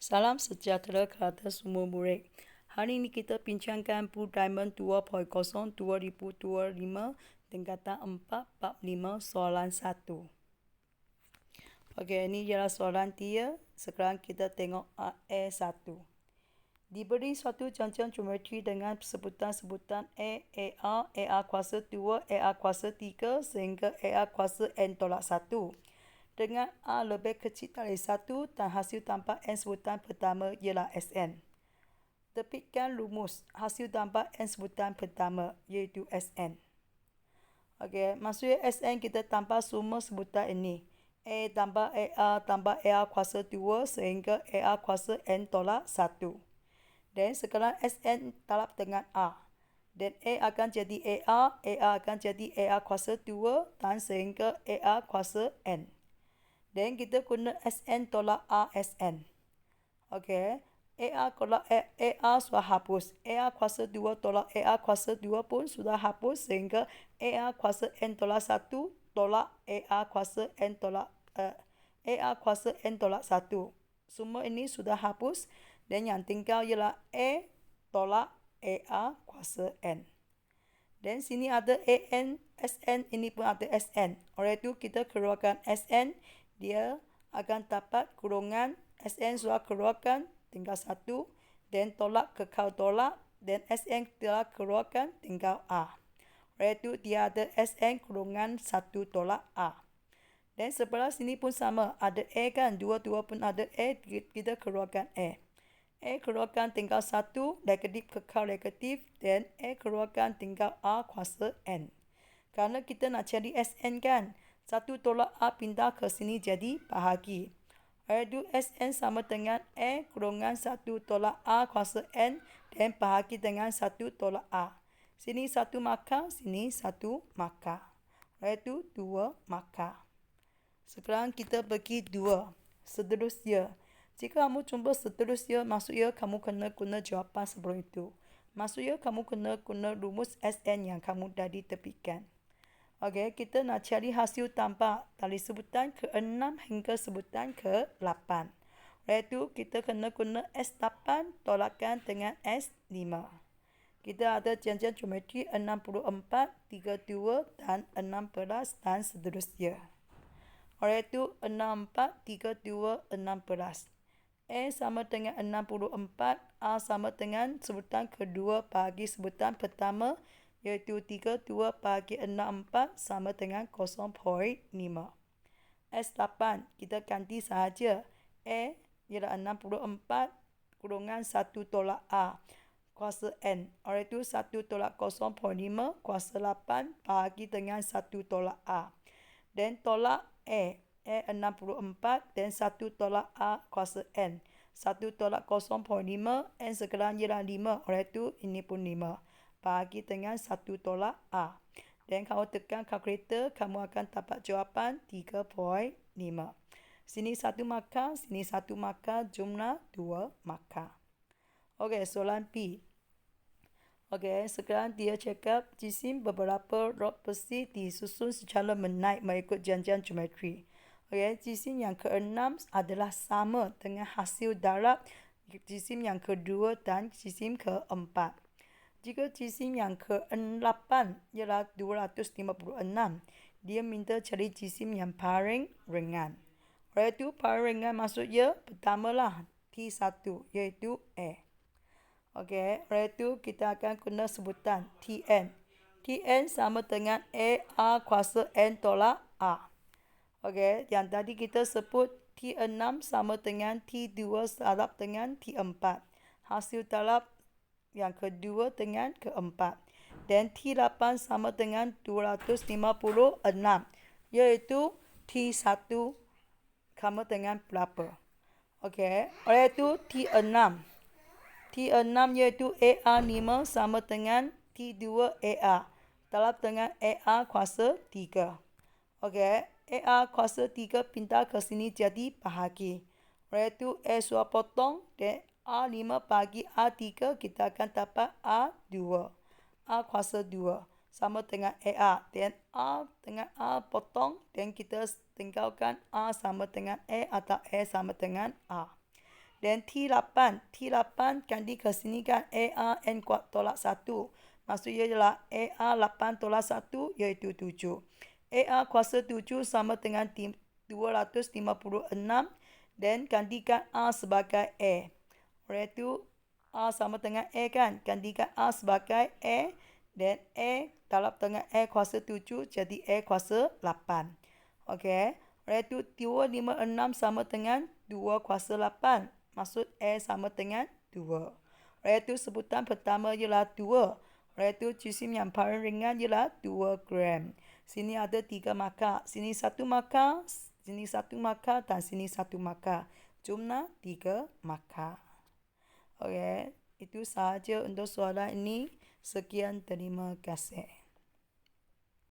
Salam sejahtera kepada semua murid. Hari ini kita bincangkan Blue Diamond 2.0 2025 tingkatan 4 bab 5 soalan 1. Okey, ini ialah soalan 3. Sekarang kita tengok A1. Diberi suatu janjian geometri dengan sebutan-sebutan A kuasa 2, A kuasa 3 sehingga A kuasa N tolak 1. Dengan A lebih kecil dari 1 dan hasil tambah N sebutan pertama ialah Sn. Terbitkan rumus hasil tambah N sebutan pertama iaitu Sn. Okey, maksudnya Sn kita tambah semua sebutan ini. A tambah A tambah A kuasa 2 sehingga A kuasa N tolak 1. Dan sekarang Sn talab dengan A. Dan A akan jadi A akan jadi A kuasa 2 dan sehingga A kuasa N. Dan kita guna Sn tolak A Sn. Okey. A tolak A sudah hapus. A kuasa 2 tolak A kuasa 2 pun sudah hapus sehingga A kuasa N tolak 1 tolak A kuasa N tolak A kuasa N tolak 1. Semua ini sudah hapus dan yang tinggal ialah A tolak A kuasa N. Dan sini ada An, Sn, ini pun ada Sn. Oleh itu kita keluarkan Sn, dia akan dapat kurungan Sn sudah keluarkan tinggal 1 dan tolak kekal tolak dan Sn telah keluarkan tinggal A. Oleh itu dia ada Sn kurungan 1 tolak A. Dan sebelah sini pun sama, ada A kan, dua-dua pun ada A, kita keluarkan A. A keluarkan tinggal 1, negatif kekal negatif dan A keluarkan tinggal A kuasa N. Kerana kita nak cari Sn kan, 1 tolak A pindah ke sini jadi bahagi. Iaitu Sn sama dengan A kurungan 1 tolak A kuasa N dan bahagi dengan 1 tolak A. Sini 1 markah, sini 1 markah. Iaitu 2 markah. Sekarang kita bagi 2. Seterusnya. Jika kamu cuba seterusnya, maksudnya kamu kena guna jawapan sebelum itu. Maksudnya kamu kena guna rumus Sn yang kamu tadi tepikan. Okey, kita nak cari hasil tambah dari sebutan ke-6 hingga sebutan ke-8. Iaitu kita kena guna S8 tolakkan dengan S5. Kita ada janjian geometri 64, 32 dan 16 dan seterusnya. Oleh itu 64, 32, 16. A sama dengan 64, A sama dengan sebutan kedua bagi sebutan pertama iaitu 32 bagi 64 sama dengan 0.5. S8 kita ganti sahaja. A ialah 64 kurungan 1 tolak A kuasa N. Oleh itu 1 tolak 0.5 kuasa 8 bagi dengan 1 tolak A. Dan tolak A 64 dan 1 tolak A kuasa N. 1 tolak 0.5 N sekarang ialah 5. Oleh itu ini pun 5. Bagi dengan 1 tolak A. Dan kalau tekan kalkulator, kamu akan dapat jawapan 3.5. Sini 1 markah, sini 1 markah, jumlah 2 markah. Okey, soalan B. Okey, sekarang dia cakap jisim beberapa rod besi disusun secara menaik mengikut janjian geometri. Okey, jisim yang ke-6 adalah sama dengan hasil darab jisim yang kedua dan jisim ke-4. Jika jisim yang ke-8 ialah 256, dia minta cari jisim yang paling ringan. Oleh itu, paling ringan maksudnya pertamalah T1 iaitu A. Okey, oleh itu kita akan guna sebutan Tn. Tn sama dengan A kuasa N tolak A. Okey, yang tadi kita sebut T6 sama dengan T2 talab dengan T4. Hasil talab yang kedua dengan keempat. Dan T8 sama dengan 256 iaitu T1 sama dengan berapa. Okey, oleh itu T6 iaitu AA5 sama dengan T2AA. Talab dengan AA kuasa 3. Okey, AA kuasa 3 pindah ke sini jadi bahagi. Oleh itu A sudah potong dan A5 bagi A3 kita akan dapat A2. A kuasa 2 sama dengan AA. Dan A dengan A potong dan kita tinggalkan A sama dengan A atau A sama dengan A. Dan T8 kandi ke sini kan AR N kuat tolak 1. Maksudnya ialah AR 8 tolak 1 iaitu 7. AR kuasa 7 sama dengan 256 dan gandikan A sebagai A. Oleh itu A sama dengan A kan. Gandikan A sebagai A dan A dalam tengah A kuasa 7 jadi A kuasa 8. Okey. Oleh itu 256 sama dengan 2 kuasa 8. Maksud A sama dengan 2. Oleh itu sebutan pertama ialah 2. Oleh itu jisim yang paling ringan ialah 2 gram. Sini ada 3 markah. Sini 1 markah, sini 1 markah dan sini 1 markah. Jumlah 3 markah. Okey, itu sahaja untuk soalan ini. Sekian, terima kasih.